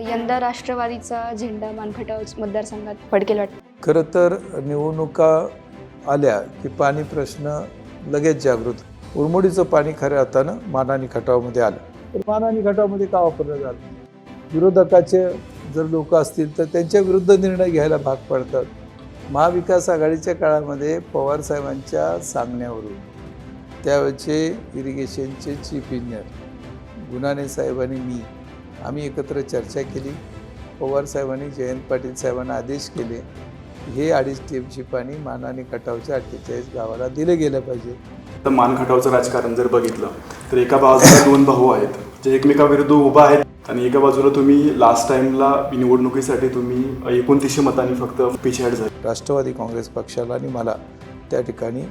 यंदा राष्ट्रवादीचा झेंडा मानखटाव मतदारसंघात फडकेल वाटतं. खरं तर निवडणुका आल्या की पाणी प्रश्न लगेच जागृत. उरमोडीचं पाणी खऱ्या अर्थानं मानानी खटावमध्ये आलं. तर मानानी खटावमध्ये का वापरलं झालं? विरोधकाचे जर लोक असतील तर त्यांच्या विरुद्ध निर्णय घ्यायला भाग पडतात. महाविकास आघाडीच्या काळामध्ये पवार साहेबांच्या सांगण्यावरून त्यावेळचे इरिगेशनचे चीफ इंजिनियर गुणाने साहेब आणि आम्ही एकत्र चर्चा केली. पवार साहेबांनी जयंत पाटील साहेबांना आदेश केले, हे 2.5 टीएमची पाणी मानानी खटावच्या 48 गावाला दिलं गेलं पाहिजे. तर मानखटावचं राजकारण जर बघितलं तर एका बाजूला 2 भाऊ आहेत जे एकमेकाविरुद्ध उभा आहेत आणि एका बाजूला तुम्ही लास्ट टाइमला निवडणुकीसाठी तुम्ही 29 मतांनी फक्त पिछाड झाले. राष्ट्रवादी काँग्रेस पक्षाला आणि मला त्या ठिकाणी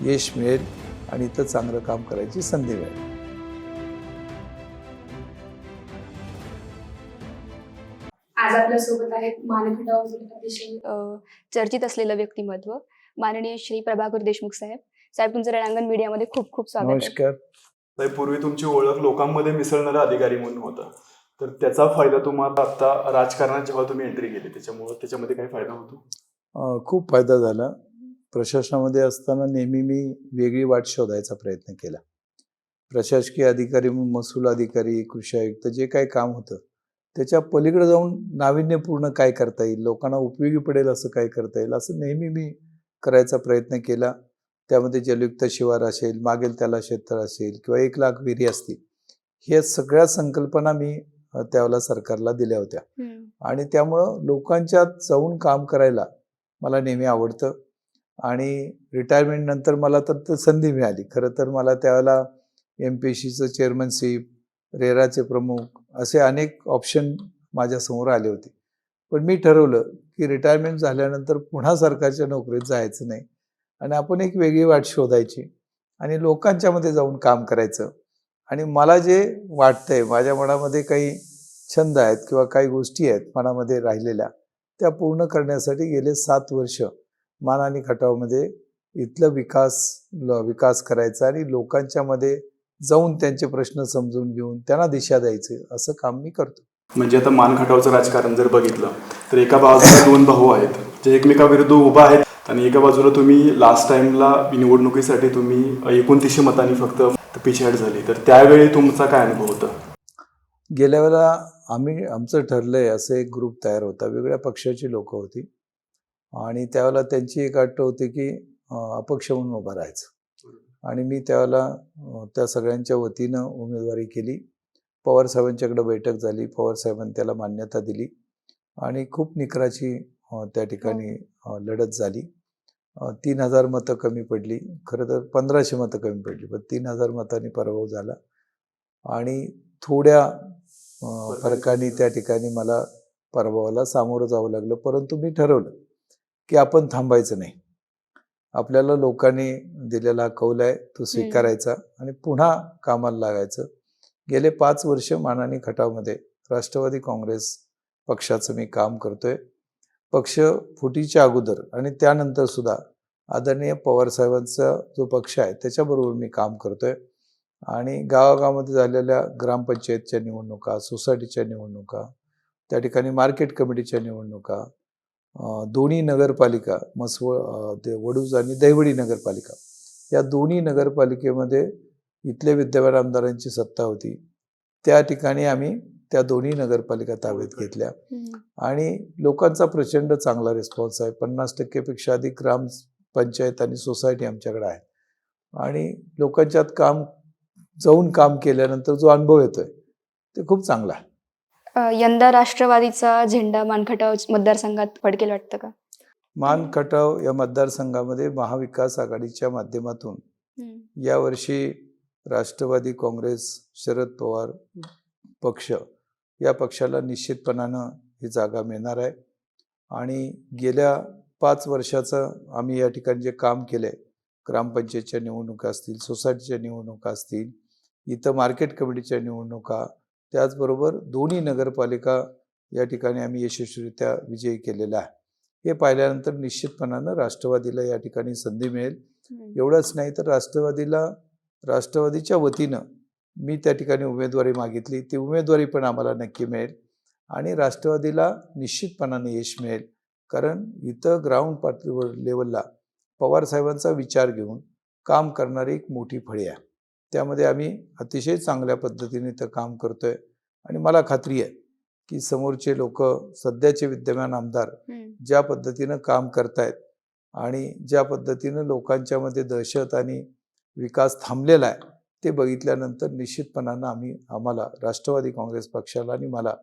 यश मिळेल आणि इथं चांगलं काम करायची संधी मिळेल. आज आपल्या सोबत आहेत मानखटावमधील अतिशय चर्चित असलेलं व्यक्तिमत्व माननीय श्री प्रभाकर देशमुख साहेब. साहेब, तुमचं रणांगण मीडियामध्ये खूप खूप स्वागत आहे. नमस्कार. साहेब, पूर्वी तुमची ओळख लोकांमध्ये मिसळणारा अधिकारी म्हणून होता, तर त्याचा फायदा तुम्हाला आता राजकारणात जेव्हा तुम्ही एंट्री केली त्याच्यामध्ये काय फायदा होतो? खूप फायदा झाला. प्रशासनामध्ये असताना नेहमी मी वेगळी वाट शोधायचा प्रयत्न केला. प्रशासकीय अधिकारी, महसूल अधिकारी, कृषी आयुक्त जे काही काम होतं त्याच्या पलीकडे जाऊन नाविन्यपूर्ण काय करता येईल, लोकांना उपयोगी पडेल असं काय करता येईल, असं नेहमी मी करायचा प्रयत्न केला. त्यामध्ये जलयुक्त शिवार असेल, मागेल त्याला क्षेत्र असेल किंवा 1 लाख विहिरी असतील, हे सगळ्या संकल्पना मी त्यावेळेला सरकारला दिल्या होत्या. आणि त्यामुळं लोकांच्यात जाऊन काम करायला मला नेहमी आवडतं. आणि रिटायरमेंट नंतर मला तर संधी मिळाली. खरं तर मला त्यावेळेला MPSCचं चेअरमनशिप, रेराचे प्रमुख असे अनेक ऑप्शन माझ्यासमोर आले होते. पण मी ठरवलं की रिटायरमेंट झाल्यानंतर पुन्हा सरकारच्या नोकरीत जायचं नाही आणि आपण एक वेगळी वाट शोधायची आणि लोकांच्यामध्ये जाऊन काम करायचं. आणि मला जे वाटतंय, माझ्या मनामध्ये काही छंद आहेत किंवा काही गोष्टी आहेत मनामध्ये राहिलेल्या, त्या पूर्ण करण्यासाठी गेले 7 वर्ष मानानी खटावमध्ये इथलं विकास करायचा आणि लोकांच्यामध्ये जाऊन त्यांचे प्रश्न समजून घेऊन त्यांना दिशा द्यायचे, असं काम मी करतो. म्हणजे आता मानखटावचं राजकारण जर बघितलं तर एका बाजूला 2 भाऊ आहेत जे एकमेकाविरुद्ध उभा आहेत आणि एका बाजूला तुम्ही लास्ट टाइमला निवडणुकीसाठी तुम्ही 29 मतांनी फक्त पिछाड झाली, तर त्यावेळी तुमचा काय अनुभव होता? गेल्या वेळेला आमचं ठरलंय असं एक ग्रुप तयार होता, वेगळ्या पक्षाची लोक होती आणि त्यावेळेला त्यांची एक अट होती की अपक्ष म्हणून उभं राहायचं. आणि मी त्यावेळेला त्या सगळ्यांच्या वतीनं उमेदवारी केली. पवार साहेबांच्याकडे बैठक झाली, पवार साहेबांनी त्याला मान्यता दिली आणि खूप निकराची त्या ठिकाणी लढत झाली. 3000 मतं कमी पडली. खरं तर 1500 मतं कमी पडली, पण 3000 मतांनी पराभव झाला आणि थोड्या फरकाने त्या ठिकाणी मला पराभवाला सामोरं जावं लागलं. परंतु मी ठरवलं की आपण थांबायचं नाही. आपल्याला लोकांनी दिलेला कौल आहे तो स्वीकारायचा आणि पुन्हा कामाला लागायचं. गेले 5 वर्ष मानानी खटावमध्ये राष्ट्रवादी काँग्रेस पक्षाचं मी काम करतोय. पक्ष फुटीच्या अगोदर आणि त्यानंतर सुद्धा आदरणीय पवार साहेबांचा जो पक्ष आहे त्याच्याबरोबर मी काम करतोय. आणि गावागावामध्ये झालेल्या ग्रामपंचायतच्या निवडणुका, सोसायटीच्या निवडणुका, त्या ठिकाणी मार्केट कमिटीच्या निवडणुका, दोन्ही नगरपालिका, वडूज आणि दहिवडी नगरपालिका, या दोन्ही नगरपालिकेमध्ये इथले विद्यमान आमदारांची सत्ता होती. त्या ठिकाणी आम्ही त्या दोन्ही नगरपालिका ताब्यात घेतल्या आणि लोकांचा प्रचंड चांगला रिस्पॉन्स आहे. 50% पेक्षा अधिक ग्रामपंचायत आणि सोसायटी आमच्याकडे आहे आणि लोकांच्यात जाऊन काम केल्यानंतर जो अनुभव येतोय ते खूप चांगला आहे. यंदा राष्ट्रवादीचा झेंडा मानखटाव मतदारसंघात फडकेल वाटतं का? मानखटाव या मतदारसंघामध्ये महाविकास आघाडीच्या माध्यमातून यावर्षी राष्ट्रवादी काँग्रेस, शरद पवार पक्ष या पक्षाला निश्चितपणानं ही जागा मिळणार आहे. आणि गेल्या 5 वर्षाचं आम्ही या ठिकाणी जे काम केलं आहे, ग्रामपंचायतच्या निवडणुका असतील, सोसायटीच्या निवडणुका असतील, इथं मार्केट कमिटीच्या निवडणुका, त्याचबरोबर दोन्ही नगरपालिका या ठिकाणी आम्ही यशस्वीरित्या विजयी केलेला आहे. हे पाहिल्यानंतर निश्चितपणानं राष्ट्रवादीला या ठिकाणी संधी मिळेल. एवढंच नाही तर राष्ट्रवादीच्या वतीनं मी त्या ठिकाणी उमेदवारी मागितली, ती उमेदवारी पण आम्हाला नक्की मिळेल. आणि राष्ट्रवादीला निश्चितपणाने यश मिळेल. कारण इथं ग्राउंड पातळीवर लेवलला पवारसाहेबांचा विचार घेऊन काम करणारी एक मोठी फळी आहे. त्यामध्ये आम्ही अतिशय चांगल्या पद्धतीने इथं काम करतोय आणि मला खात्री आहे की समोरचे लोक, सध्याचे विद्यमान आमदार ज्या पद्धतीनं काम करतायत आणि ज्या पद्धतीनं लोकांच्यामध्ये दहशत आणि विकास थांबलेला आहे ते बघितल्यानंतर निश्चितपणानं आम्हाला राष्ट्रवादी काँग्रेस पक्षाला आणि मला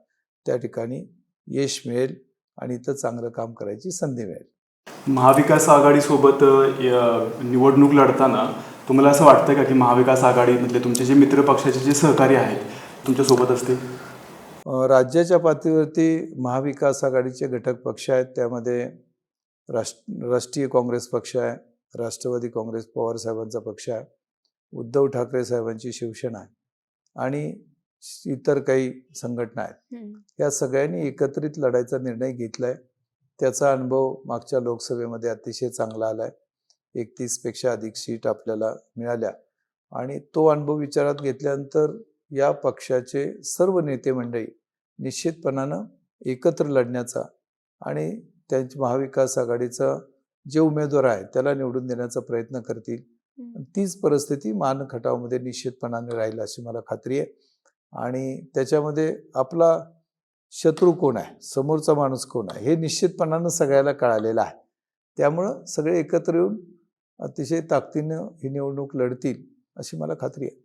त्या ठिकाणी यश मिळेल आणि इथं चांगलं काम करायची संधी मिळेल. महाविकास आघाडीसोबत निवडणूक लढताना तुम्हाला असं वाटतं का की महाविकास आघाडीमधले तुमचे जे मित्र पक्षाचे जे सहकारी आहेत तुमच्यासोबत असतील? राज्याच्या पातळीवरती महाविकास आघाडीचे घटक पक्ष आहेत. त्यामध्ये राष्ट्रीय काँग्रेस पक्ष आहे, राष्ट्रवादी काँग्रेस पवारसाहेबांचा पक्ष आहे, उद्धव ठाकरे साहेबांची शिवसेना आहे आणि इतर काही संघटना आहेत. या सगळ्यांनी एकत्रित लढायचा निर्णय घेतलाय. त्याचा अनुभव मागच्या लोकसभेमध्ये अतिशय चांगला आलाय. 31पेक्षा अधिक सीट आपल्याला मिळाल्या आणि तो अनुभव विचारात घेतल्यानंतर या पक्षाचे सर्व नेते मंडळी निश्चितपणानं एकत्र लढण्याचा आणि त्यांची महाविकास आघाडीचा जे उमेदवार आहे त्याला निवडून देण्याचा प्रयत्न करतील. तीच परिस्थिती मान खटावमध्ये निश्चितपणाने राहील अशी मला खात्री आहे. आणि त्याच्यामध्ये आपला शत्रू कोण आहे, समोरचा माणूस कोण आहे हे निश्चितपणानं सगळ्याला कळालेलं आहे. त्यामुळं सगळे एकत्र येऊन अतिशय ताकदीनं ही निवडणूक लढतील अशी मला खात्री आहे.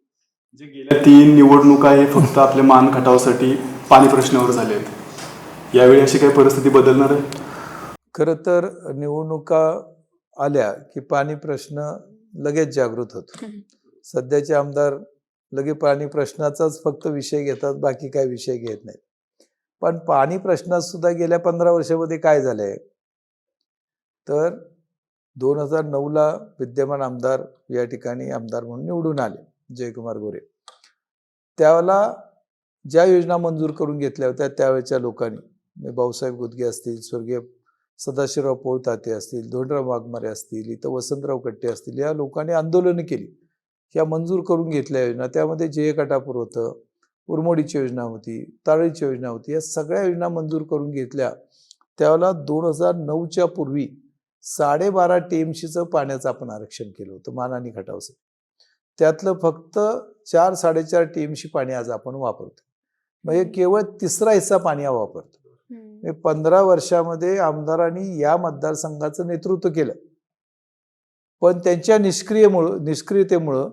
जे गेल्या 3 निवडणुका हे फक्त आपल्या मान खटावसाठी पाणी प्रश्नावर झाले आहेत, यावेळी अशी काही परिस्थिती बदलणार आहे? खरं तर निवडणुका आल्या की पाणी प्रश्न लगेच जागृत होतो. सध्याचे आमदार लगे पाणी प्रश्नाचाच फक्त विषय घेतात, बाकी काय विषय घेत नाहीत. पण पाणी प्रश्नात सुद्धा गेल्या 15 वर्षामध्ये काय झालंय तर 2009ला विद्यमान आमदार या ठिकाणी आमदार म्हणून निवडून आले, जयकुमार गोरे. त्यावेळेला ज्या योजना मंजूर करून घेतल्या होत्या त्यावेळेच्या लोकांनी, भाऊसाहेब गुदगे असतील, स्वर्गीय सदाशिवराव पोळताते असतील, धोंडराव वाघमारे असतील, इथं वसंतराव कट्टे असतील, या लोकांनी आंदोलनं केली. या मंजूर करून घेतल्या योजना, त्यामध्ये जयकटापूर होतं, उरमोडीची योजना होती, तारळीची योजना होती, या सगळ्या योजना मंजूर करून घेतल्या. त्यावेळेला 2009च्या पूर्वी 12.5 TMCचं पाण्याचं आपण आरक्षण केलं होतं मान आणि खटावचं. त्यातलं फक्त 4-4.5 TMC पाणी आज आपण वापरतो. म्हणजे केवळ 3रा हिस्सा पाणी वापरतो. 15 वर्षामध्ये आमदारांनी या मतदारसंघाचं नेतृत्व केलं, पण त्यांच्या निष्क्रियतेमुळं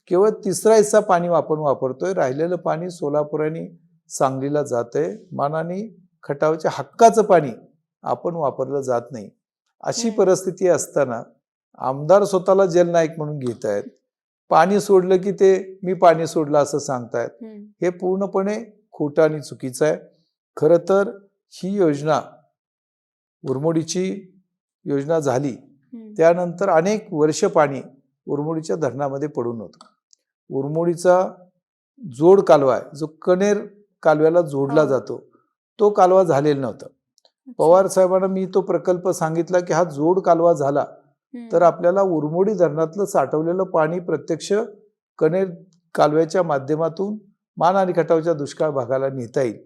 केवळ 3रा हिस्सा पाणी आपण वापरतोय. राहिलेलं पाणी सोलापूर आणि सांगलीला जातंय. मान आणि खटावच्या हक्काचं पाणी आपण वापरलं जात नाही. अशी परिस्थिती असताना आमदार स्वतःला जलनायक म्हणून घेत आहेत. पाणी सोडलं की ते मी पाणी सोडलं असं सांगतायत. हे पूर्णपणे खोटं आणि चुकीचं आहे. खरं तर ही योजना, उरमोडीची योजना झाली त्यानंतर अनेक वर्ष पाणी उरमोडीच्या धरणामध्ये पडून होतं. उरमोडीचा जोड कालवा आहे जो कनेर कालव्याला जोडला जातो, तो कालवा झालेला नव्हता. पवार साहेबांना मी तो प्रकल्प सांगितला की हा जोड कालवा झाला तर आपल्याला उरमोडी धरणातलं साठवलेलं पाणी प्रत्यक्ष कनेर कालव्याच्या माध्यमातून मान आणि खटावच्या दुष्काळ भागाला नेता येईल.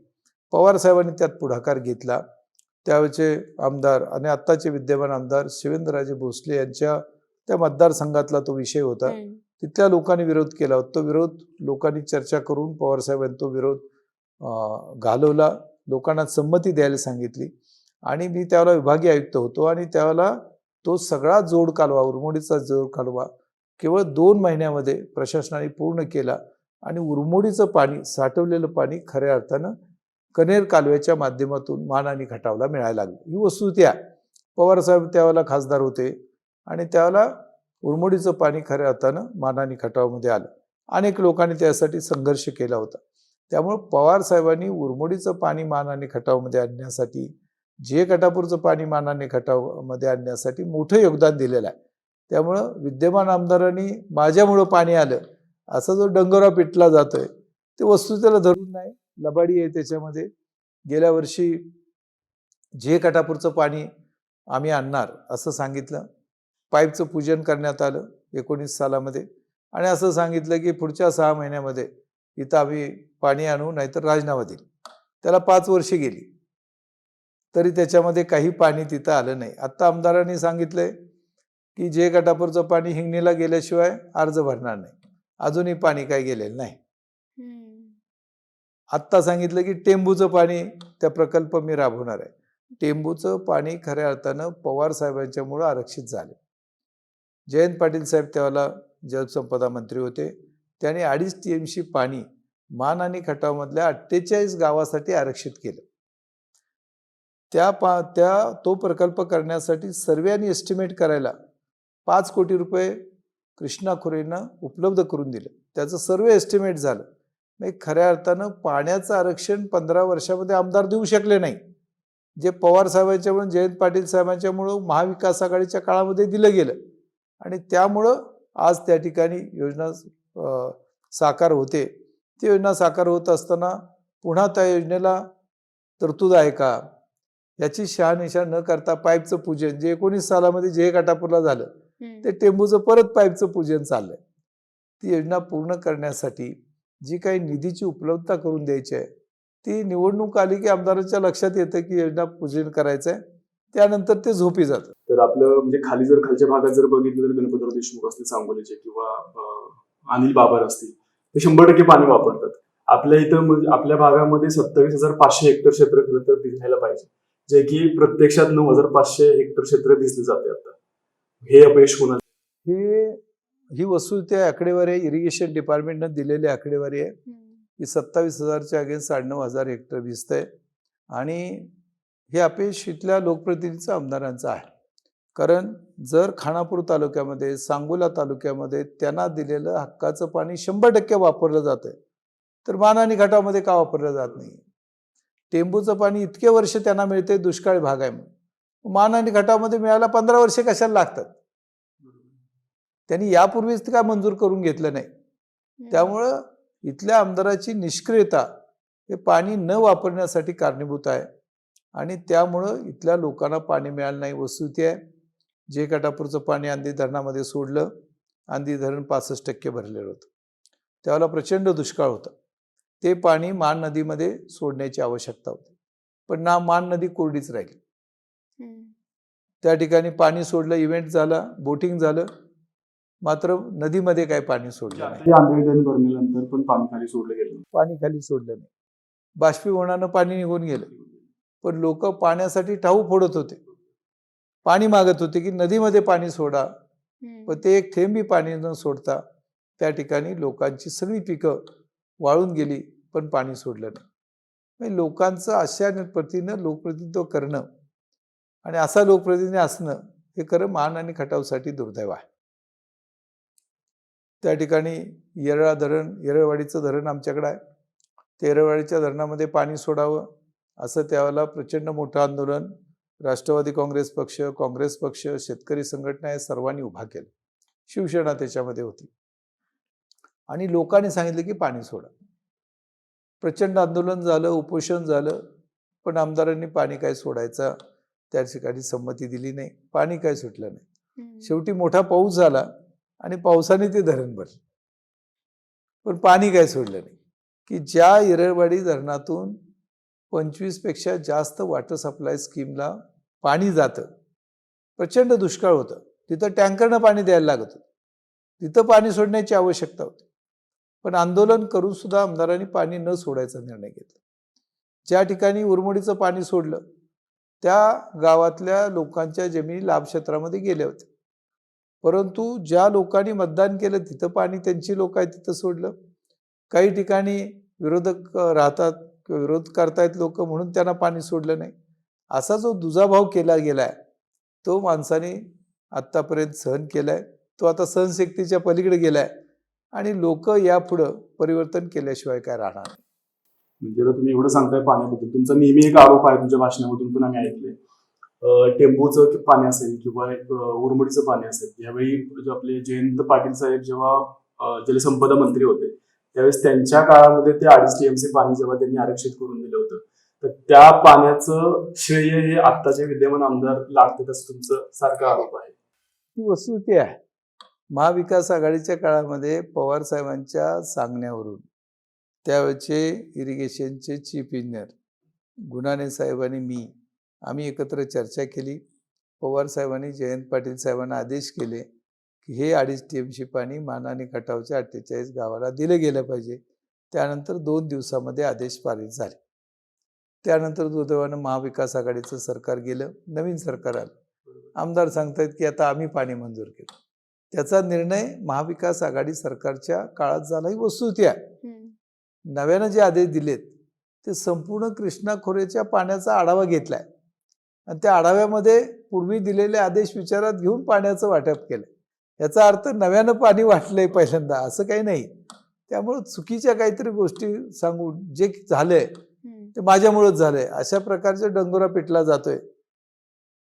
पवार साहेबांनी त्यात पुढाकार घेतला. त्यावेळेचे आमदार आणि आत्ताचे विद्यमान आमदार शिवेंद्रराजे भोसले यांच्या त्या मतदारसंघातला तो विषय होता. तिथल्या लोकांनी विरोध केला होता. तो विरोध लोकांनी चर्चा करून पवार साहेबांनी तो विरोध घालवला, लोकांना संमती द्यायला सांगितली आणि मी त्यावेळेला विभागीय आयुक्त होतो आणि त्यावेळेला तो सगळा जोड कालवा, उरमोडीचा जोड कालवा केवळ 2 महिन्यामध्ये प्रशासनाने पूर्ण केला आणि उरमोडीचं पाणी, साठवलेलं पाणी खऱ्या अर्थानं कनेर कालव्याच्या माध्यमातून मान आणि खटावला मिळायला लागलं. ही वस्तुस्थिती आहे. पवार साहेब त्यावेळेला खासदार होते आणि त्यावेळेला उरमोडीचं पाणी खऱ्या अर्थानं मान आणि खटावमध्ये आलं. अनेक लोकांनी त्यासाठी संघर्ष केला होता. त्यामुळे पवार साहेबांनी उरमोडीचं पाणी मान आणि खटावमध्ये आणण्यासाठी, जयकटापूरचं पाणी मान आणि खटावमध्ये आणण्यासाठी मोठं योगदान दिलेलं आहे. त्यामुळं विद्यमान आमदारांनी माझ्यामुळं पाणी आलं असा जो डंगोरा पिटला जातोय ते वस्तुस्थितीला धरून नाही, लबाडी आहे त्याच्यामध्ये. गेल्या वर्षी जयकटापूरचं पाणी आम्ही आणणार असं सांगितलं, पाईपचं पूजन करण्यात आलं 19 सालामध्ये आणि असं सांगितलं की पुढच्या 6 महिन्यामध्ये इथं आम्ही पाणी आणू नाहीतर राजीनामा देईल. त्याला 5 वर्षे गेली तरी त्याच्यामध्ये काही पाणी तिथं आलं नाही. आत्ता आमदारांनी सांगितलंय की जे गटापूरचं पाणी हिंगणीला गेल्याशिवाय अर्ज भरणार नाही. अजूनही पाणी काही गेलेलं नाही. आत्ता सांगितलं की टेंबूचं पाणी त्या प्रकल्प मी राबवणार आहे. टेंबूचं पाणी खऱ्या अर्थानं पवार साहेबांच्यामुळं आरक्षित झालं. जयंत पाटील साहेब त्यावेळेला जलसंपदा मंत्री होते. त्यांनी 2.5 TMC पाणी मान आणि खटावमधल्या 48 गावासाठी आरक्षित केलं. तो प्रकल्प करण्यासाठी सर्व्यांनी एस्टिमेट करायला 5 कोटी रुपये कृष्णा खोरेनं उपलब्ध करून दिलं. त्याचं सर्व एस्टिमेट झालं. म्हणजे खऱ्या अर्थानं पाण्याचं आरक्षण 15 वर्षामध्ये आमदार देऊ शकले नाही. जे पवार साहेबांच्यामुळे जयंत पाटील साहेबांच्यामुळं महाविकास आघाडीच्या काळामध्ये दिलं गेलं आणि त्यामुळं आज त्या ठिकाणी योजना साकार होते. ती योजना साकार होत असताना पुन्हा त्या योजनेला तरतूद आहे का याची शहानिशा न करता पाईपचं पूजन जे 19 सालामध्ये जे गटापूरला झालं ते टेंबूचं परत पाईपचं पूजन चाललंय. ती योजना पूर्ण करण्यासाठी जी काही निधीची उपलब्धता करून द्यायची आहे ती निवडणूक आली की आमदारांच्या लक्षात येतं की योजना पूजन करायचं आहे. त्यानंतर ते झोपी जातं. तर आपलं म्हणजे खालच्या भागात जर बघितलं तर गणपतराव देशमुख असतील सांगोलीचे किंवा अनिल बाबर असतील ते 100% पाणी वापरतात. आपल्या इथं म्हणजे आपल्या भागामध्ये 27,500 हेक्टर क्षेत्र खरं तर भिजायला पाहिजे, जे की प्रत्यक्षात 9,500 हेक्टर क्षेत्र भिजले जाते. आता हे अपयश होणार. ही वस्तुस्थिती आकडेवारी आहे, इरिगेशन डिपार्टमेंटनं दिलेली आकडेवारी आहे की 27,000च्या अगेन्स्ट 9,500 हेक्टर भिजतंय. आणि हे अपयश इथल्या लोकप्रतिनिधीचं आमदारांचं आहे. कारण जर खानापूर तालुक्यामध्ये सांगोला तालुक्यामध्ये त्यांना दिलेलं हक्काचं पाणी 100% वापरलं जातंय तर मान आणि घाटामध्ये का वापरलं जात नाही? टेंबूचं पाणी इतके वर्ष त्यांना मिळते, दुष्काळी भाग आहे म्हणून. मान आणि घाटामध्ये मिळायला 15 वर्षे कशाला लागतात? त्यांनी यापूर्वीच का मंजूर करून घेतलं नाही. त्यामुळं इथल्या आमदाराची निष्क्रियता हे पाणी न वापरण्यासाठी कारणीभूत आहे आणि त्यामुळं इथल्या लोकांना पाणी मिळालं नाही. वस्तुस्थिती आहे. जे गटापूरचं पाणी आंधी धरणामध्ये सोडलं, आंधी धरण 65% भरलेलं होतं. त्यावेळेला प्रचंड दुष्काळ होता. ते पाणी मान नदीमध्ये सोडण्याची आवश्यकता होती, पण मान नदी कोरडीच राहिली. त्या ठिकाणी पाणी सोडलं, इव्हेंट झाला, बोटिंग झालं, मात्र नदीमध्ये काय पाणी सोडलं नाही. आंधळी धरण भरल्यानंतर पण पाणी खाली सोडलं गेलं. पाणी खाली सोडलं नाही. बाष्पीभवनानं पाणी निघून गेलं, पण लोक पाण्यासाठी टाहू फोडत होते, पाणी मागत होते की नदीमध्ये पाणी सोडा. पण ते एक थेंबी पाणी न सोडता त्या ठिकाणी लोकांची सगळी पिकं वाळून गेली, पण पाणी सोडलं नाही. म्हणजे लोकांचं अशा पद्धतीनं लोकप्रतिनिधित्व करणं आणि असा लोकप्रतिनिधी असणं हे खरं मान आणि खटावसाठी दुर्दैव आहे. त्या ठिकाणी येरळवाडीचं धरण आमच्याकडे आहे. त्या येरळवाडीच्या धरणामध्ये पाणी सोडावं असं त्यावेळेला प्रचंड मोठं आंदोलन राष्ट्रवादी काँग्रेस पक्ष, शेतकरी संघटना या सर्वांनी उभा केलं. शिवसेना त्याच्यामध्ये होती आणि लोकांनी सांगितलं की पाणी सोडा. प्रचंड आंदोलन झालं, उपोषण झालं, पण आमदारांनी पाणी काय सोडायचा त्या ठिकाणी संमती दिली नाही. पाणी काय सुटलं नाही. शेवटी मोठा पाऊस झाला आणि पावसाने ते धरण भरलं, पण पाणी काय सोडलं नाही. की ज्या येरळवाडी धरणातून 25 पेक्षा जास्त वॉटर सप्लाय स्कीमला पाणी जातं, प्रचंड दुष्काळ होतं, तिथं टँकरनं पाणी द्यायला लागत होतं, तिथं पाणी सोडण्याची आवश्यकता होती. पण आंदोलन करून सुद्धा आमदारांनी पाणी न सोडायचा निर्णय घेतला. ज्या ठिकाणी उरमोडीचं पाणी सोडलं त्या गावातल्या लोकांच्या जमिनी लाभक्षेत्रामध्ये गेल्या होत्या, परंतु ज्या लोकांनी मतदान केलं तिथं पाणी त्यांची लोक आहेत तिथं सोडलं. काही ठिकाणी विरोधक राहतात किंवा विरोध करतायत लोक म्हणून त्यांना पाणी सोडलं नाही. असा जो दुजाभाव केला गेलाय तो माणसाने आत्तापर्यंत सहन केलाय, तो आता सहनशक्तीच्या पलीकडे गेलाय आणि लोक यापुढं परिवर्तन केल्याशिवाय काय राहणार नाही. म्हणजे आता तुम्ही एवढं सांगताय पाण्याबद्दल, तुमचा नेहमी एक आरोप आहे तुमच्या भाषणामधून पण आम्ही ऐकले, टेंबूचं पाणी असेल किंवा उरमडीचं पाणी असेल, यावेळी आपले जयंत पाटील साहेब जेव्हा जलसंपदा मंत्री होते त्यावेळेस त्यांच्या काळामध्ये ते 2.5 TMC पाणी जेव्हा त्यांनी आरक्षित करून दिलं होतं, तर त्या पाण्याचं श्रेय हे आत्ताचे विद्यमान आमदार लागतात असं तुमचं सारखा आरोप आहे. ही वस्तुस्थिती आहे. महाविकास आघाडीच्या काळामध्ये पवार साहेबांच्या सांगण्यावरून त्यावेळेचे इरिगेशनचे चीफ इंजिनियर गुणाने साहेब आणि मी आम्ही एकत्र चर्चा केली. पवार साहेबांनी जयंत पाटील साहेबांना आदेश केले की हे 2.5 TMC पाणी मान आणि खटावच्या 48 गावाला दिलं गेलं पाहिजे. त्यानंतर 2 दिवसामध्ये आदेश पारित झाले. त्यानंतर दुर्दैवानं महाविकास आघाडीचं सरकार गेलं, नवीन सरकार आलं. आमदार सांगतायत की आता आम्ही पाणी मंजूर केलं. त्याचा निर्णय महाविकास आघाडी सरकारच्या काळात झाला ही वस्तुस्थिती आहे. नव्यानं जे आदेश दिलेत ते संपूर्ण कृष्णा खोऱ्याच्या पाण्याचा आढावा घेतलाय आणि त्या आढाव्यामध्ये पूर्वी दिलेले आदेश विचारात घेऊन पाण्याचं वाटप केलं. याचा अर्थ नव्यानं पाणी वाटलंय पहिल्यांदा असं काही नाही. त्यामुळं चुकीच्या काहीतरी गोष्टी सांगून जे झालंय ते माझ्यामुळेच झालंय अशा प्रकारचा डंगोरा पिटला जातोय,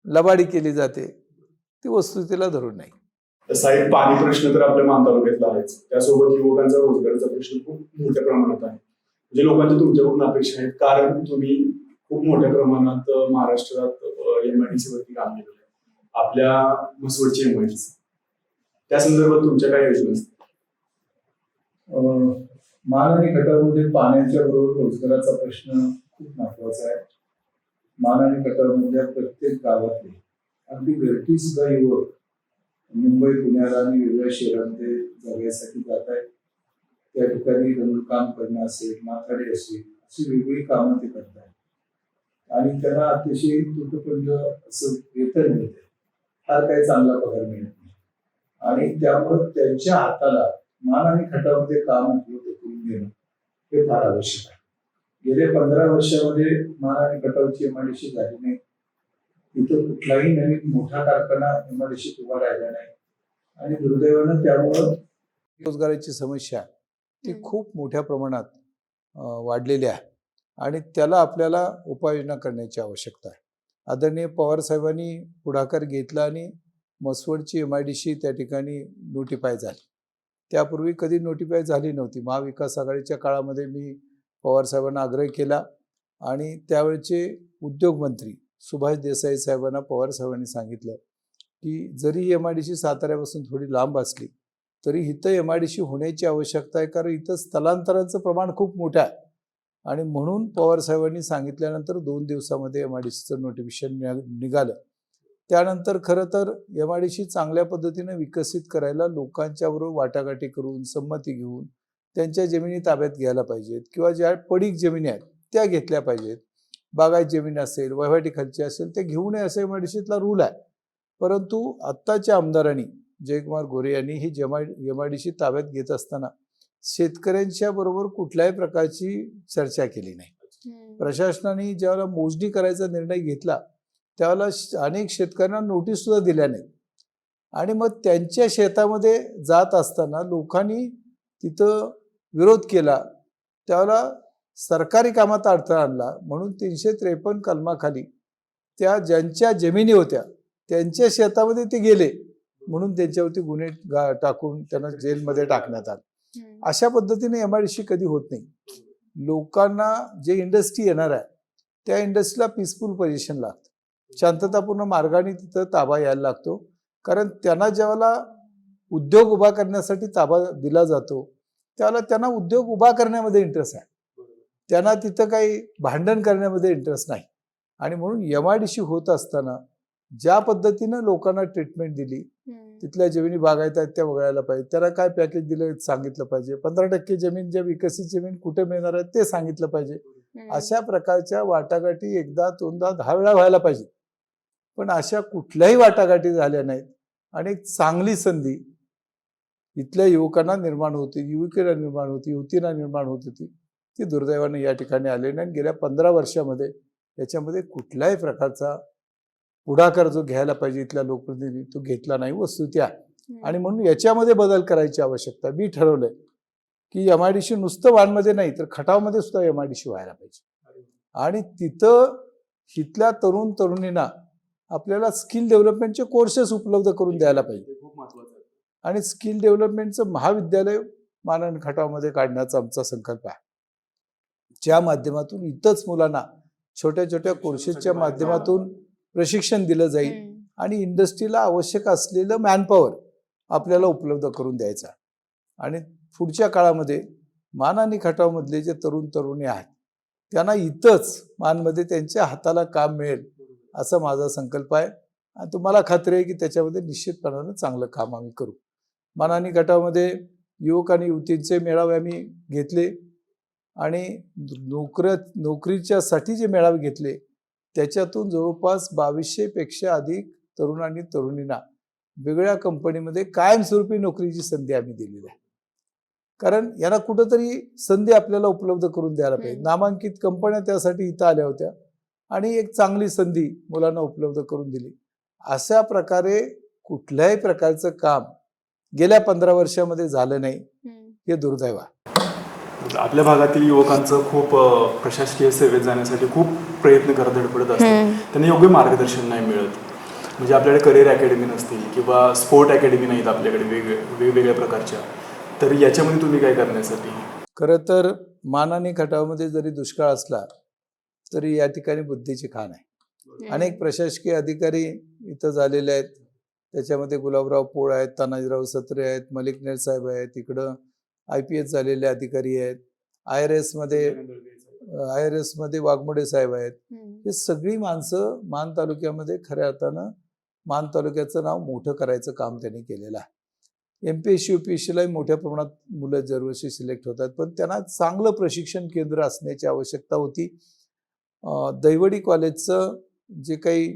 लबाडी केली जाते, ती वस्तुस्थितीला धरून नाही. साहेब, पाणी प्रश्न तर आपल्या मान तालुक्यातला आहेच, त्यासोबत युवकांचा रोजगाराचा प्रश्न खूप मोठ्या प्रमाणात आहे. म्हणजे लोकांच्या तुमच्याकडून अपेक्षा आहेत, कारण तुम्ही खूप मोठ्या प्रमाणात महाराष्ट्रात MIDC वरती काम केलेलं आहे, आपल्या म्हसवडची MIDC, त्या संदर्भात तुमच्या काय योजना असतात? मान आणि खटावमध्ये पाण्याच्या बरोबर रोजगाराचा प्रश्न खूप महत्वाचा आहे. मान आणि खटावमधल्या प्रत्येक गावातले अगदी घरटी सुद्धा युवक मुंबई, पुण्याला आणि वेगवेगळ्या शहरांमध्ये जगण्यासाठी जात आहेत. त्या ठिकाणी रंगकाम करणं असेल, माथाडी असेल, अशी वेगवेगळी कामं ते करत आहेत आणि त्यांना अतिशय तुटपुंज असं वेतन मिळते. फार काही चांगला पगार मिळत नाही आणि त्यामुळे त्यांच्या हाताला मान आणि खटावमध्ये काम उपलब्ध करून देणं हे फार आवश्यक आहे. गेल्या 15 वर्षामध्ये मान आणि खटावची MIDC झाली नाही. इथं कुठलाही नवीन मोठा कारखाना MIDC उभा राहिला नाही आणि दुर्दैवानं त्यामुळं रोजगाराची समस्या ती खूप मोठ्या प्रमाणात वाढलेली आहे आणि त्याला आपल्याला उपाययोजना करण्याची आवश्यकता आहे. आदरणीय पवार साहेबांनी पुढाकार घेतला आणि म्हसवडची MIDC त्या ठिकाणी नोटिफाय झाली. त्यापूर्वी कधी नोटिफाय झाली नव्हती. महाविकास आघाडीच्या काळामध्ये मी पवार साहेबांना आग्रह केला आणि त्यावेळचे उद्योगमंत्री सुभाष देसाई साहेबांना पवार साहेबांनी सांगितलं की जरी MIDC साताऱ्यापासून थोडी लांब असली तरी इथं MIDC होण्याची आवश्यकता आहे, कारण इथं स्थलांतराचं प्रमाण खूप मोठं आहे आणि म्हणून पवार साहेबांनी सांगितल्यानंतर 2 दिवसामध्ये MIDCचं नोटिफिकेशन निघालं. त्यानंतर खरं तर MIDC चांगल्या पद्धतीने विकसित करायला लोकांच्या बरोबर वाटाघाटी करून संमती घेऊन त्यांच्या जमिनी ताब्यात घ्यायला पाहिजेत किंवा ज्या पडीक जमिनी आहेत त्या घेतल्या पाहिजेत. बागायत जमीन असेल, वहिवाटी खालची असेल, ते घेऊ नये असं MIDCतला रूल आहे. परंतु आत्ताच्या आमदारांनी जयकुमार गोरे यांनी ही MIDC ताब्यात घेत असताना शेतकऱ्यांच्या बरोबर कुठल्याही प्रकारची चर्चा केली नाही. प्रशासनाने ज्यावेळेला मोजणी करायचा निर्णय घेतला त्यावेळेला अनेक शेतकऱ्यांना नोटीस सुद्धा दिल्या नाही आणि मग त्यांच्या शेतामध्ये जात असताना लोकांनी तिथं विरोध केला. त्यावेळेला सरकारी कामात अडथळा आणला म्हणून 353 कलमाखाली त्या ज्यांच्या जमिनी होत्या त्यांच्या शेतामध्ये ते गेले म्हणून त्यांच्यावरती गुन्हे टाकून त्यांना जेलमध्ये टाकण्यात आलं. अशा पद्धतीने MIDC कधी होत नाही. लोकांना जे इंडस्ट्री येणार आहे त्या इंडस्ट्रीला पीसफुल पोझिशन लागतं, शांततापूर्ण मार्गाने तिथं ताबा यायला लागतो. कारण त्यांना ज्यावेळेला उद्योग उभा करण्यासाठी ताबा दिला जातो त्यावेळेला त्यांना उद्योग उभा करण्यामध्ये इंटरेस्ट आहे, त्यांना तिथं काही भांडण करण्यामध्ये इंटरेस्ट नाही. आणि म्हणून MIDC होत असताना ज्या पद्धतीनं लोकांना ट्रीटमेंट दिली, तिथल्या जमिनी बागायत आहेत त्या बघायला पाहिजे, त्याला काय पॅकेज दिलं सांगितलं पाहिजे, 15% जमीन ज्या विकसित जमीन कुठे मिळणार आहे ते सांगितलं पाहिजे. अशा प्रकारच्या वाटाघाटी एकदा 2दा 10 वेळा व्हायला पाहिजे. पण अशा कुठल्याही वाटाघाटी झाल्या नाहीत आणि एक चांगली संधी इथल्या युवकांना निर्माण होती, युवतीला निर्माण होती, युवतींना निर्माण होत होती, ती दुर्दैवाने या ठिकाणी आले नाही. गेल्या 15 वर्षामध्ये याच्यामध्ये कुठल्याही प्रकारचा पुढाकार जो घ्यायला पाहिजे इथल्या लोकप्रतिनिधी तो घेतला नाही, वस्तुस्थिती आहे. आणि म्हणून याच्यामध्ये बदल करायची आवश्यकता. मी ठरवलंय की MIDC नुसतं वानमध्ये नाही तर खटावमध्ये सुद्धा MIDC व्हायला पाहिजे आणि तिथं इथल्या तरुण तरुणींना आपल्याला स्किल डेव्हलपमेंटचे कोर्सेस उपलब्ध करून द्यायला पाहिजे. खूप महत्वाचं आहे. आणि स्किल डेव्हलपमेंटचं महाविद्यालय मान आणि खटावमध्ये काढण्याचा आमचा संकल्प आहे, ज्या माध्यमातून इथंच मुलांना छोट्या छोट्या कोर्सेसच्या माध्यमातून प्रशिक्षण दिलं जाईल आणि इंडस्ट्रीला आवश्यक असलेलं मॅनपॉवर आपल्याला उपलब्ध करून द्यायचा. आणि पुढच्या काळामध्ये मान आणि खटावमधले जे तरुण तरुणी आहेत त्यांना इथंच मानमध्ये त्यांच्या हाताला काम मिळेल असा माझा संकल्प आहे. आणि तुम्हाला खात्री आहे की त्याच्यामध्ये निश्चितपणानं चांगलं काम आम्ही करू. मान आणि गटामध्ये युवक आणि युवतींचे मेळावे आम्ही घेतले आणि नोकरीच्यासाठी जे मेळावे घेतले त्याच्यातून जवळपास 2200 पेक्षा अधिक तरुण आणि तरुणींना वेगळ्या कंपनीमध्ये कायमस्वरूपी नोकरीची संधी आम्ही दिलेली आहे. कारण यांना कुठंतरी संधी आपल्याला उपलब्ध करून द्यायला पाहिजे. नामांकित कंपन्या त्यासाठी इथं आल्या होत्या आणि एक चांगली संधी मुलांना उपलब्ध करून दिली. अशा प्रकारे कुठल्याही प्रकारचं काम गेल्या 15 वर्षामध्ये झालं नाही, हे दुर्दैव आहे. आपल्या भागातील युवकांचं खूप प्रशासकीय सेवेत जाण्यासाठी खूप प्रयत्न करत धडपडत असतात. त्यांना योग्य मार्गदर्शन नाही मिळत. म्हणजे आपल्याकडे करिअर अकॅडमी नसतील किंवा स्पोर्ट अकॅडमी नाहीत आपल्याकडे वेगवेगळ्या प्रकारच्या. तर याच्यामध्ये तुम्ही काय करण्यासाठी? खरं तर मान आणि खटावमध्ये जरी दुष्काळ असला तरी या ठिकाणी बुद्धीची खाण आहे. अनेक प्रशासकीय अधिकारी इथं झालेले आहेत. त्याच्यामध्ये गुलाबराव पोळ आहेत, तानाजीराव सत्रे आहेत, मलिक नेर साहेब आहेत, इकडं IPS झालेले अधिकारी आहेत, IRS मध्ये वाघमोडे साहेब आहेत. हे सगळी माणसं मान तालुक्यामध्ये खऱ्या अर्थानं मान तालुक्याचं नाव मोठं करायचं काम त्यांनी केलेलं आहे. MPSC UPSCलाही मोठ्या प्रमाणात मुलं दरवर्षी सिलेक्ट होतात, पण त्यांना चांगलं प्रशिक्षण केंद्र असण्याची आवश्यकता होती. दैवडी कॉलेजचं जे काही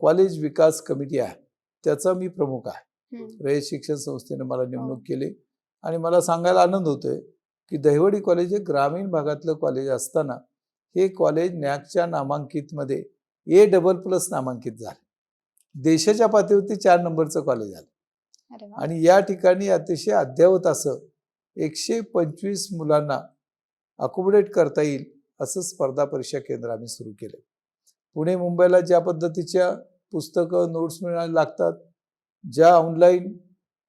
कॉलेज विकास कमिटी आहे त्याचा मी प्रमुख आहे. रयत शिक्षण संस्थेने मला नेमणूक केली आणि मला सांगायला आनंद होतोय की दैवडी कॉलेज हे ग्रामीण भागातलं कॉलेज असताना हे कॉलेज NACच्या नामांकितमध्ये A++ नामांकित झालं. देशाच्या पातळीवरती 4 नंबरचं कॉलेज झालं आणि या ठिकाणी अतिशय अद्ययावत असं 125 मुलांना अकोमोडेट करता येईल असं स्पर्धा परीक्षा केंद्र आम्ही सुरू केलं. पुणे मुंबईला ज्या पद्धतीच्या पुस्तकं नोट्स मिळायला लागतात, ज्या ऑनलाईन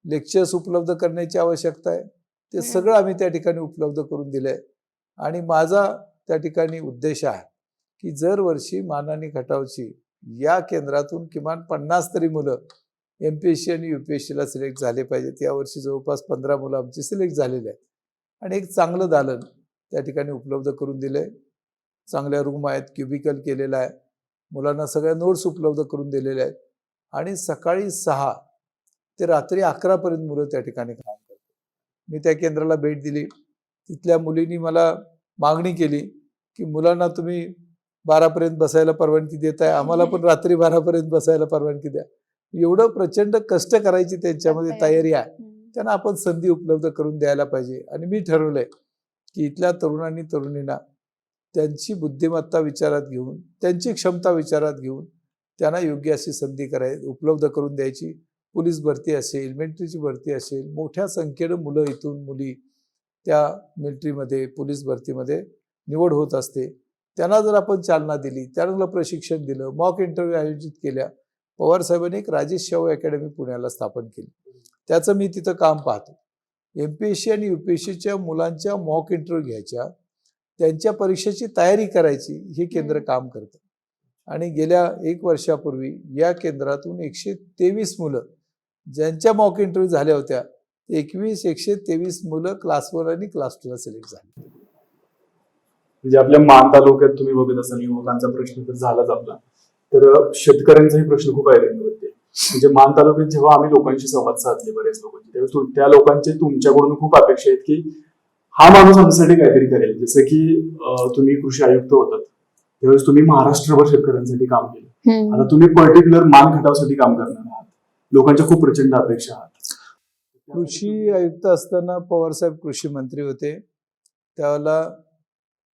लेक्चर्स उपलब्ध करण्याची आवश्यकता आहे, ते सगळं आम्ही त्या ठिकाणी उपलब्ध करून दिलं आहे. आणि माझा त्या ठिकाणी उद्देश आहे की जर वर्षी मान आणि खटावची या केंद्रातून किमान 50 तरी मुलं MPSC आणि UPSCला सिलेक्ट झाले पाहिजेत. यावर्षी जवळपास 15 मुलं आमची सिलेक्ट झालेली आहेत आणि एक चांगलं दालन त्या ठिकाणी उपलब्ध करून दिलं आहे. चांगल्या रूम आहेत, क्युबिकल केलेलं आहे, मुलांना सगळ्या नोट्स उपलब्ध करून दिलेल्या आहेत आणि सकाळी 6 ते रात्री 11 पर्यंत मुलं त्या ठिकाणी काम करतात. मी त्या केंद्राला भेट दिली. तिथल्या मुलींनी मला मागणी केली की मुलांना तुम्ही 12 पर्यंत बसायला परवानगी देताय, आम्हाला पण रात्री 12 पर्यंत बसायला परवानगी द्या. एवढं प्रचंड कष्ट करायची त्यांच्यामध्ये तयारी आहे. त्यांना आपण संधी उपलब्ध करून द्यायला पाहिजे. आणि मी ठरवलंय की इथल्या तरुणांनी तरुणींना त्यांची बुद्धिमत्ता विचारात घेऊन, त्यांची क्षमता विचारात घेऊन त्यांना योग्य अशी संधी उपलब्ध करून द्यायची. पोलीस भरती असेल, मिलिटरीची भरती असेल, मोठ्या संख्येनं मुलं इथून मुली त्या मिलिटरीमध्ये पोलीस भरतीमध्ये निवड होत असते. त्यांना जर आपण चालना दिली, त्यांना प्रशिक्षण दिलं, मॉक इंटरव्ह्यू आयोजित केल्या. पवार साहेबांनी एक राजेश शाहू अकॅडमी पुण्याला स्थापन केली. त्याचं मी तिथं काम पाहतो. MPSC आणि UPSCच्या मुलांच्या मॉक इंटरव्ह्यू घ्यायच्या, त्यांच्या परीक्षेची तयारी करायची, हे केंद्र काम करतं. आणि गेल्या 1 वर्षापूर्वी या केंद्रातून 123 मुलं ज्यांच्या मॉक इंटरव्ह्यू झाल्या होत्या, 123 मुलं क्लास 1 आणि क्लास 2ला सिलेक्ट झाली. म्हणजे आपल्या मान तालुक्यात तुम्ही बघत असाल युवकांचा प्रश्न तर झालाच आपला, तर शेतकऱ्यांचाही प्रश्न खूप आहे त्यांच्यावरती. म्हणजे मान तालुक्यात जेव्हा आम्ही लोकांशी संवाद साधले, बऱ्याच लोकांची, तेव्हा त्या लोकांचे तुमच्याकडून खूप अपेक्षा आहेत की हा माणूस आमच्यासाठी काहीतरी करेल. जसं की तुम्ही कृषी आयुक्त होतात त्यावेळेस तुम्ही महाराष्ट्रभर शेतकऱ्यांसाठी काम केलं. आता तुम्ही पर्टिक्युलर मान खटावसाठी काम करणार आहात. लोकांच्या खूप प्रचंड अपेक्षा आहात. कृषी आयुक्त असताना पवारसाहेब कृषी मंत्री होते. त्यावेळेला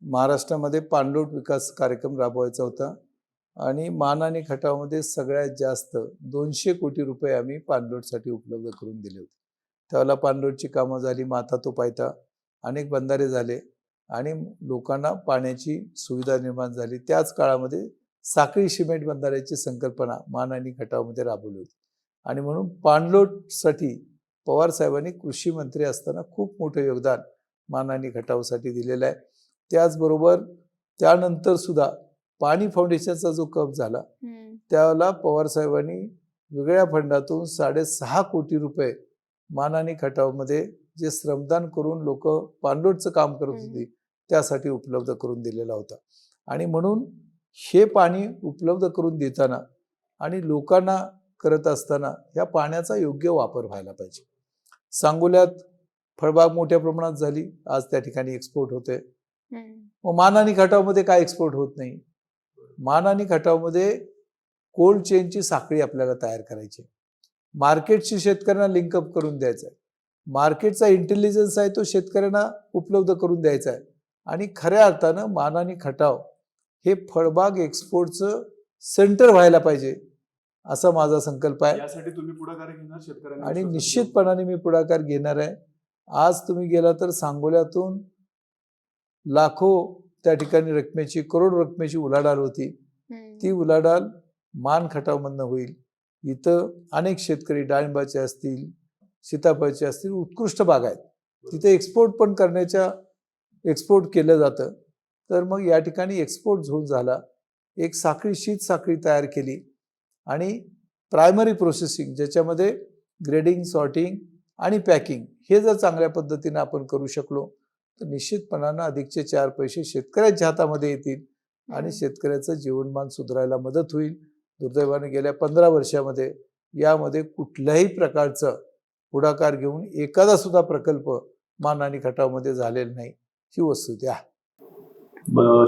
महाराष्ट्रामध्ये पाणलोट विकास कार्यक्रम राबवायचा होता आणि मान आणि खटावमध्ये सगळ्यात जास्त 200 कोटी रुपये आम्ही पाणलोटसाठी उपलब्ध करून दिले होते. त्यावेळेला पाणलोटची कामं झाली, माथा तो पायथा, अनेक बंधारे झाले आणि लोकांना पाण्याची सुविधा निर्माण झाली. त्याच काळामध्ये साखळी सिमेंट बंधाऱ्याची संकल्पना मान आणि खटावमध्ये राबवली होती. आणि म्हणून पाणलोटसाठी पवार साहेबांनी कृषी मंत्री असताना खूप मोठं योगदान मान आणि खटावसाठी दिलेलं आहे. त्याचबरोबर त्यानंतर सुद्धा पाणी फाउंडेशनचा जो कप झाला त्यावेळेला पवार साहेबांनी वेगळ्या फंडातून 6.5 कोटी रुपये मान आणि खटावमध्ये जे श्रमदान करून लोक पाणलोटचं काम करत होती त्यासाठी उपलब्ध करून दिलेला होता. आणि म्हणून हे पाणी उपलब्ध करून देताना आणि लोकांना करत असताना या पाण्याचा योग्य वापर व्हायला पाहिजे. सांगोल्यात फळबाग मोठ्या प्रमाणात झाली, आज त्या ठिकाणी एक्सपोर्ट होते. मग मान आणि खटावमध्ये काय एक्सपोर्ट होत नाही? मान आणि खटावमध्ये कोल्ड चेनची साखळी आपल्याला तयार करायची, मार्केटशी शेतकऱ्यांना लिंकअप करून द्यायचं आहे, मार्केटचा इंटेलिजन्स आहे तो शेतकऱ्यांना उपलब्ध करून द्यायचा आहे. आणि खऱ्या अर्थानं मान आणि खटाव हे फळबाग एक्सपोर्टचं सेंटर व्हायला पाहिजे असा माझा संकल्प आहे. यासाठी तुम्ही पुढाकार घेणार शेतकऱ्यांना? आणि निश्चितपणाने मी पुढाकार घेणार आहे. आज तुम्ही गेला तर सांगोल्यातून लाखो त्या ठिकाणी रकमेची, करोड रकमेची उलाढाल होती. ती उलाढाल मान खटावमधनं होईल. इथं अनेक शेतकरी डाळिंबाचे असतील, सीताफळाचे असतील, उत्कृष्ट बाग आहेत, तिथे एक्सपोर्ट पण एक्सपोर्ट केलं जातं. तर मग या ठिकाणी एक्सपोर्ट झोन झाला, एक साखळी, शीत साखळी तयार केली आणि प्रायमरी प्रोसेसिंग ज्याच्यामध्ये ग्रेडिंग, सॉर्टिंग आणि पॅकिंग हे जर चांगल्या पद्धतीने आपण करू शकलो तर निश्चितपणानं अधिकचे 4 पैसे शेतकऱ्याच्या हातामध्ये येतील आणि शेतकऱ्याचं जीवनमान सुधारायला मदत होईल. दुर्दैवाने गेल्या 15 वर्षामध्ये यामध्ये कुठल्याही प्रकारचं पुढाकार घेऊन एखादा सुद्धा प्रकल्प मान आणि खटावमध्ये झालेला नाही, ही वस्तुस्थिती आहे.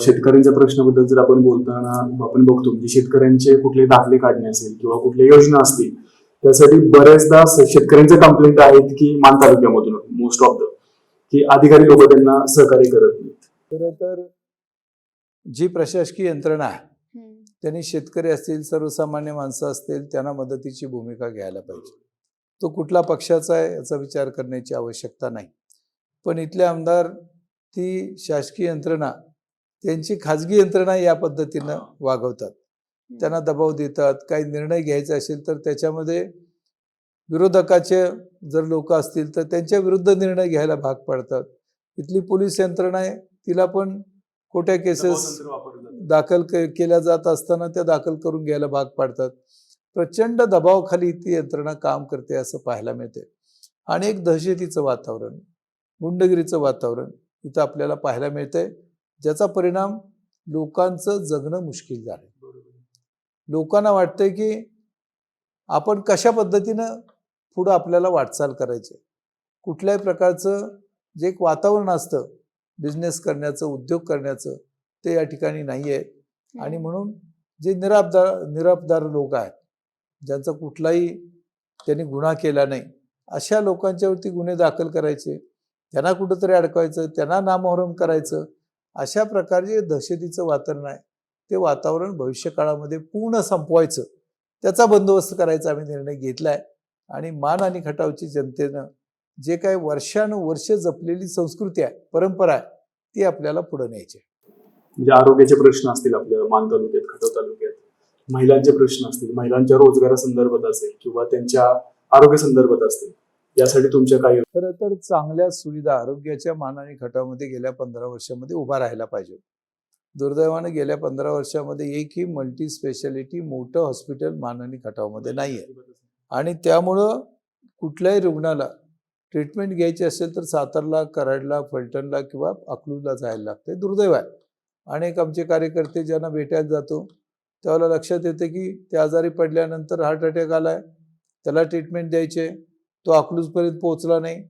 शेतकऱ्यांच्या प्रश्नाबद्दल जर आपण बोलताना आपण बघतो म्हणजे शेतकऱ्यांचे कुठले दाखले काढणे असेल किंवा कुठल्या योजना असतील त्यासाठी बऱ्याचदा शेतकऱ्यांचे कंप्लेंट आहेत की मान तालुक्यामधून मोस्ट ऑफ द की अधिकारी लोक त्यांना सहकार्य करत नाहीत. खरं तर जी प्रशासकीय यंत्रणा आहे त्यांनी शेतकरी असतील, सर्वसामान्य माणसं असतील, त्यांना मदतीची भूमिका घ्यायला पाहिजे. तो कुठला पक्षाचा आहे याचा विचार करण्याची आवश्यकता नाही. पण इथले आमदार ती शासकीय यंत्रणा त्यांची खाजगी यंत्रणा या पद्धतीनं वागवतात, त्यांना दबाव देतात. काही निर्णय घ्यायचे असेल तर त्याच्यामध्ये विरोधकाचे जर लोक असतील तर त्यांच्या विरुद्ध निर्णय घ्यायला भाग पडतात. इथली पोलीस यंत्रणा आहे, तिला पण खोट्या केसेस दाखल केल्या जात असताना त्या दाखल करून घ्यायला भाग पाडतात. प्रचंड दबावाखाली ती यंत्रणा काम करते असं पाहायला मिळते. आणि एक दहशतीचं वातावरण, गुंडगिरीचं वातावरण इथं आपल्याला पाहायला मिळतंय, ज्याचा परिणाम लोकांचं जगणं मुश्किल झालं. लोकांना वाटतंय की आपण कशा पद्धतीनं पुढं आपल्याला वाटचाल करायची, कुठल्याही प्रकारचं जे एक वातावरण असतं बिझनेस करण्याचं, उद्योग करण्याचं, ते या ठिकाणी नाही आहे. आणि म्हणून जे निरपराध लोक आहेत, ज्यांचा कुठलाही त्यांनी गुन्हा केला नाही, अशा लोकांच्यावरती गुन्हे दाखल करायचे, त्यांना कुठंतरी अडकवायचं, त्यांना नामोहरम करायचं, अशा प्रकारचे दहशतीचं वातावरण आहे. ते वातावरण भविष्यकाळामध्ये पूर्ण संपवायचं, त्याचा बंदोबस्त करायचा आम्ही निर्णय घेतला आहे. आणि मान आणि खटावची जनतेनं जे काही वर्षानुवर्ष जपलेली संस्कृती आहे, परंपरा आहे, ती आपल्याला पुढे न्यायची आहे. म्हणजे आरोग्याचे प्रश्न असतील आपल्या मान तालुक्यात, खटाव तालुक्यात, महिलांचे प्रश्न असतील, महिलांच्या रोजगारासंदर्भात असेल किंवा त्यांच्या आरोग्य संदर्भात असतील, यासाठी तुमच्या काही खरं तर चांगल्या सुविधा आरोग्याच्या मान आणि खटावमध्ये गेल्या 15 वर्षामध्ये उभा राहायला पाहिजे. दुर्दैवाने गेल्या 15 वर्षामध्ये एकही मल्टी स्पेशालिटी मोठं हॉस्पिटल मान आणि खटावमध्ये नाही आहे. आणि त्यामुळं कुठल्याही रुग्णाला ट्रीटमेंट घ्यायची असेल तर सातारला, कराडला, फलटणला किंवा अकलूजला जायला लागते. दुर्दैव आहे. अनेक आमचे कार्यकर्ते ज्यांना भेटायला जातो त्यावेळेला लक्षात येते की ते आजारी पडल्यानंतर हार्ट अटॅक आलाय, त्याला ट्रीटमेंट द्यायचे, तो अकलूजपर्यंत पोहोचला नाही.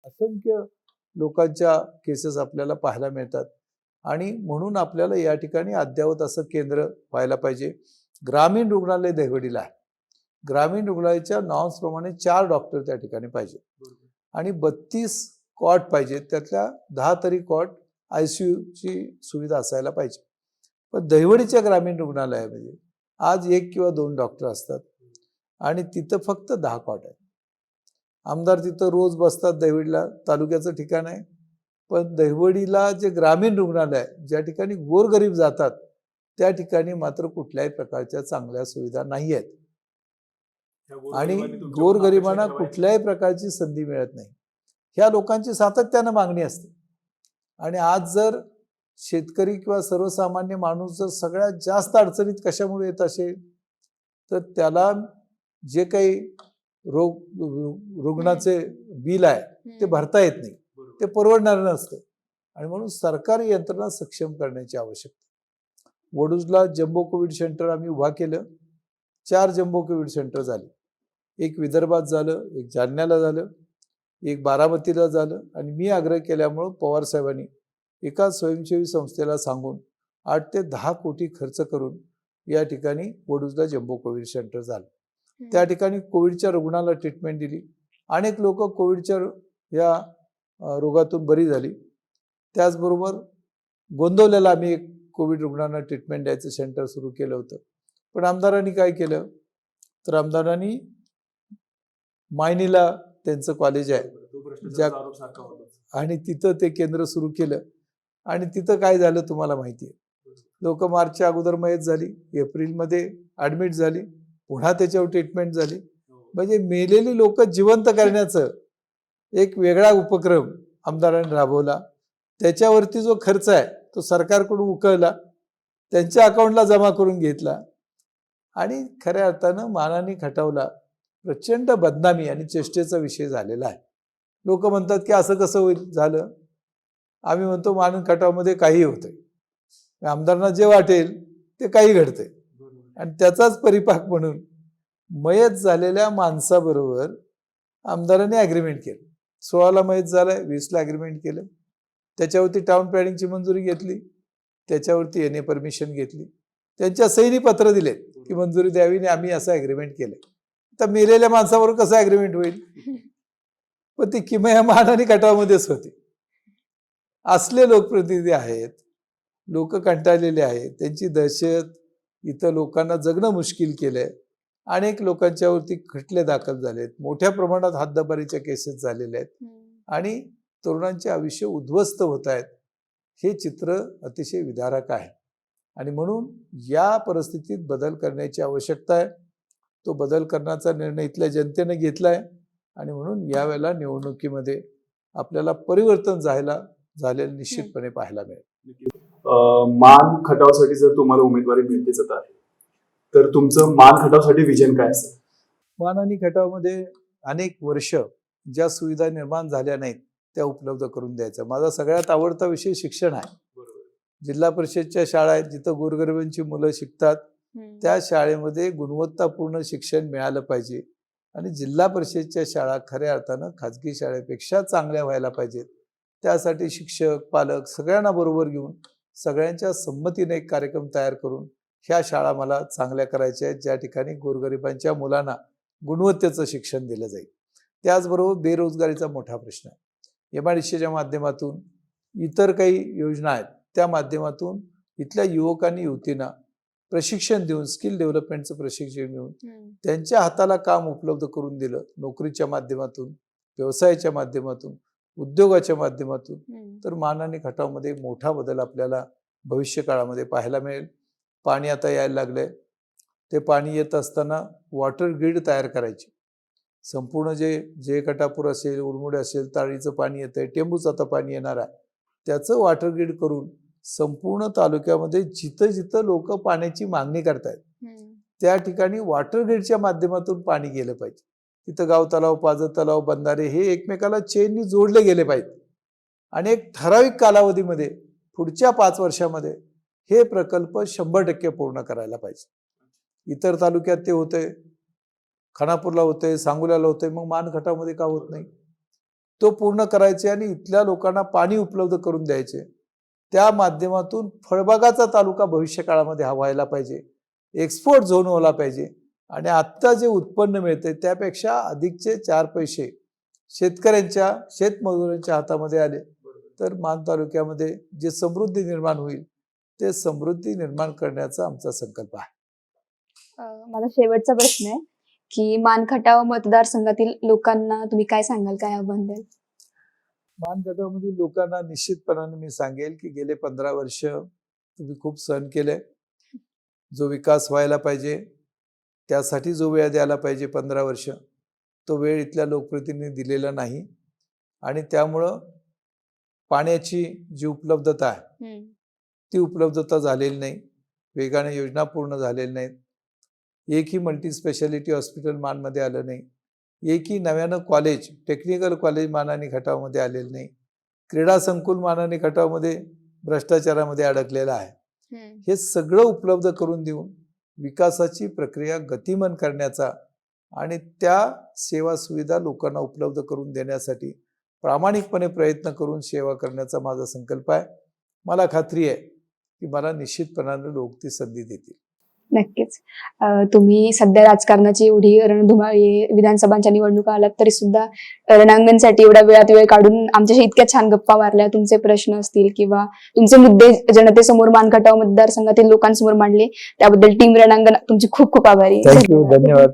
असंख्य लोकांच्या केसेस आपल्याला पाहायला मिळतात. आणि म्हणून आपल्याला या ठिकाणी अद्ययावत असं केंद्र व्हायला पाहिजे. ग्रामीण रुग्णालय दहिवडीला आहे. ग्रामीण रुग्णालयाच्या नॉर्म्सप्रमाणे 4 डॉक्टर त्या ठिकाणी पाहिजे आणि 32 कॉट पाहिजे, त्यातल्या 10 तरी कॉट ICUची सुविधा असायला पाहिजे. पण दहिवडीच्या ग्रामीण रुग्णालयामध्ये आज 1 किंवा 2 डॉक्टर असतात आणि तिथं फक्त 10 कॉट आहेत. आमदार तिथं रोज बसतात. दहिवडीला तालुक्याचं ठिकाण आहे, पण दहिवडीला जे ग्रामीण रुग्णालय आहे, ज्या ठिकाणी गोरगरीब जातात, त्या ठिकाणी मात्र कुठल्याही प्रकारच्या चांगल्या सुविधा नाही आहेत आणि गोरगरिबांना कुठल्याही प्रकारची संधी मिळत नाही. ह्या लोकांची सातत्यानं मागणी असते. आणि आज जर शेतकरी किंवा सर्वसामान्य माणूस जर सगळ्यात जास्त अडचणीत कशामुळे येत असेल तर त्याला जे काही रुग्णाचे बिल आहे ते भरता येत नाही. ते परवडणार नसतं. आणि म्हणून सरकारी यंत्रणा सक्षम करण्याची आवश्यकता. वडूजला जम्बो कोविड सेंटर आम्ही उभा केलं. 4 जम्बो कोविड सेंटर झाले. एक विदर्भात झालं, एक जालन्याला झालं, एक बारामतीला झालं. आणि मी आग्रह केल्यामुळं पवार साहेबांनी एका स्वयंसेवी संस्थेला सांगून 8 ते 10 कोटी खर्च करून या ठिकाणी वडूजला जम्बो कोविड सेंटर झालं. त्या ठिकाणी कोविडच्या रुग्णाला ट्रीटमेंट दिली. अनेक लोक कोविडच्या या रोगातून बरी झाली. त्याचबरोबर गोंदवल्याला आम्ही एक कोविड रुग्णांना ट्रीटमेंट द्यायचं सेंटर सुरू केलं होतं. पण आमदारांनी काय केलं, तर आमदारांनी मायनीला त्यांचं कॉलेज आहे आणि तिथं ते केंद्र सुरू केलं. आणि तिथं काय झालं तुम्हाला माहिती आहे, लोक मार्चच्या अगोदर मयत झाली, एप्रिलमध्ये ॲडमिट झाली, पुन्हा त्याच्यावर ट्रीटमेंट झाली. म्हणजे मेलेली लोक जिवंत करण्याचं एक वेगळा उपक्रम आमदारांनी राबवला. त्याच्यावरती जो खर्च आहे तो सरकारकडून उकळला, त्यांच्या अकाउंटला जमा करून घेतला. आणि खऱ्या अर्थानं मानानी खटावला प्रचंड बदनामी आणि चेष्टेचा विषय झालेला आहे. लोक म्हणतात की असं कसं होईल झालं. आम्ही म्हणतो मानन खटावमध्ये काही होतंय, आमदारांना जे वाटेल ते काही घडतंय. आणि त्याचाच परिपाक म्हणून मयत झालेल्या माणसाबरोबर आमदारांनी ॲग्रीमेंट केलं. 16ला मयत झालाय, 20ला ॲग्रीमेंट केलं. त्याच्यावरती टाउन प्लॅनिंगची मंजुरी घेतली, त्याच्यावरती येणे परमिशन घेतली, त्यांच्या सहीनी पत्र दिले की मंजुरी द्यावी आणि आम्ही असं ॲग्रीमेंट केलं. तर मेलेल्या माणसाबरोबर कसं ॲग्रीमेंट होईल. पण ती किमया मानाने खटावमध्येच होती. असले लोकप्रतिनिधी आहेत, लोक कंटाळलेले आहेत, त्यांची दहशत, इथं लोकांना जगणं मुश्किल केलंय. अनेक लोकांच्यावरती खटले दाखल झालेत, मोठ्या प्रमाणात हद्दपारीच्या केसेस झालेल्या आहेत आणि तरुणांचे आयुष्य उद्ध्वस्त होत आहेत. हे चित्र अतिशय विदारक आहे. आणि म्हणून या परिस्थितीत बदल करण्याची आवश्यकता आहे. तो बदल करण्याचा निर्णय इथल्या जनतेने घेतलाय. आणि म्हणून यावेळेला निवडणुकीमध्ये आपल्याला परिवर्तन झालेलं निश्चितपणे पाहायला मिळेल. मान खटावसाठी जर तुम्हाला उमेदवारी मिळतेच आता आहे, तर तुमचं मान खटावसाठी विजन काय असेल? मान आणि खटावमध्ये अनेक वर्ष ज्या सुविधा निर्माण झाल्या नाहीत त्या उपलब्ध करून द्यायचा. माझा सगळ्यात आवडता विषय शिक्षण आहे. जिल्हा परिषदच्या शाळा आहेत जिथं गोरगरिबांची मुलं शिकतात, त्या शाळेमध्ये गुणवत्तापूर्ण शिक्षण मिळालं पाहिजे. आणि जिल्हा परिषदच्या शाळा खऱ्या अर्थानं खाजगी शाळेपेक्षा चांगल्या व्हायला पाहिजेत. त्यासाठी शिक्षक, पालक सगळ्यांना बरोबर घेऊन सगळ्यांच्या संमतीने एक कार्यक्रम तयार करून ह्या शाळा मला चांगल्या करायच्या आहेत, ज्या ठिकाणी गोरगरिबांच्या मुलांना गुणवत्तेचं शिक्षण दिलं जाईल. त्याचबरोबर बेरोजगारीचा मोठा प्रश्न आहे. MIDCच्या माध्यमातून इतर काही योजना आहेत, त्या माध्यमातून इथल्या युवकांनी युवतींना प्रशिक्षण देऊन, स्किल डेव्हलपमेंटचं प्रशिक्षण देऊन त्यांच्या हाताला काम उपलब्ध करून दिलं. नोकरीच्या माध्यमातून, व्यवसायाच्या माध्यमातून, उद्योगाच्या माध्यमातून. तर मान आणि खटावमध्ये मोठा बदल आपल्याला भविष्य काळामध्ये पाहायला मिळेल. पाणी आता यायला लागलंय. ते पाणी येत असताना वॉटर ग्रीड तयार करायची. संपूर्ण जे कटापूर असेल, उरमुडे असेल, ताळीचं पाणी येतंय, टेंबूचं आता पाणी येणार आहे, त्याचं वॉटर ग्रीड करून संपूर्ण तालुक्यामध्ये जिथं जिथं लोक पाण्याची मागणी करतायत त्या ठिकाणी वॉटर ग्रीडच्या माध्यमातून पाणी गेलं पाहिजे. तिथं गाव तलाव, पाझर तलाव, बंधारे हे एकमेकाला चेननी जोडले गेले पाहिजेत. आणि एक ठराविक कालावधीमध्ये पुढच्या 5 वर्षामध्ये हे प्रकल्प 100% पूर्ण करायला पाहिजे. इतर तालुक्यात ते होतंय, खानापूरला होतंय, सांगोल्याला होतंय, मग मान खटावमध्ये का होत नाही. तो पूर्ण करायचे आणि इथल्या लोकांना पाणी उपलब्ध करून द्यायचे. त्या माध्यमातून फळबागाचा तालुका भविष्य काळामध्ये हा व्हायला पाहिजे, एक्सपोर्ट झोन व्हायला पाहिजे. आणि आत्ता जे उत्पन्न मिळते त्यापेक्षा अधिकचे 4 पैसे शेतकऱ्यांच्या, शेतमजुरांच्या हातामध्ये आले तर मान तालुक्यामध्ये जे समृद्धी निर्माण होईल ते समृद्धी निर्माण करण्याचा आमचा संकल्प आहे. माझा शेवटचा प्रश्न आहे की मान खटाव मतदारसंघातील लोकांना तुम्ही काय सांगाल, काय आव्हान द्याल? मान खटावमधील लोकांना निश्चितपणाने मी सांगेल की गेले 15 वर्ष तुम्ही खूप सहन केले. जो विकास व्हायला पाहिजे त्यासाठी जो वेळ द्यायला पाहिजे 15 वर्ष, तो वेळ इथल्या लोकप्रतिनिधी दिलेला नाही. आणि त्यामुळं पाण्याची जी उपलब्धता आहे ती उपलब्धता झालेली नाही. वेगाने योजना पूर्ण झालेल्या नाहीत. एकही मल्टी स्पेशालिटी हॉस्पिटल मानमध्ये आलं नाही. एकही नव्यानं कॉलेज, टेक्निकल कॉलेज मान आणि खटावमध्ये आलेलं नाही. क्रीडा संकुल माननी खटावमध्ये भ्रष्टाचारामध्ये अडकलेला आहे. हम्म. हे सगळं उपलब्ध करून देऊन विकासाची प्रक्रिया गतिमान करण्याचा आणि त्या सेवा सुविधा लोकांना उपलब्ध करून देण्यासाठी प्रामाणिकपणे प्रयत्न करून सेवा करण्याचा माझा संकल्प आहे. मला खात्री आहे की मला निश्चितपणाने लोक ती संधी देतील. नक्कीच. तुम्ही सध्या राजकारणाची एवढी रणधुमाळी विधानसभांच्या निवडणुका आल्यात तरी सुद्धा रणांगणसाठी एवढा वेळात वेळ काढून आमच्याशी इतक्या छान गप्पा मारल्या. तुमचे प्रश्न असतील किंवा तुमचे मुद्दे जनतेसमोर मानखटाव मतदारसंघातील लोकांसमोर मांडले त्याबद्दल टीम रणांगण तुमची खूप खूप आभारी आहे. थँक्यू. धन्यवाद.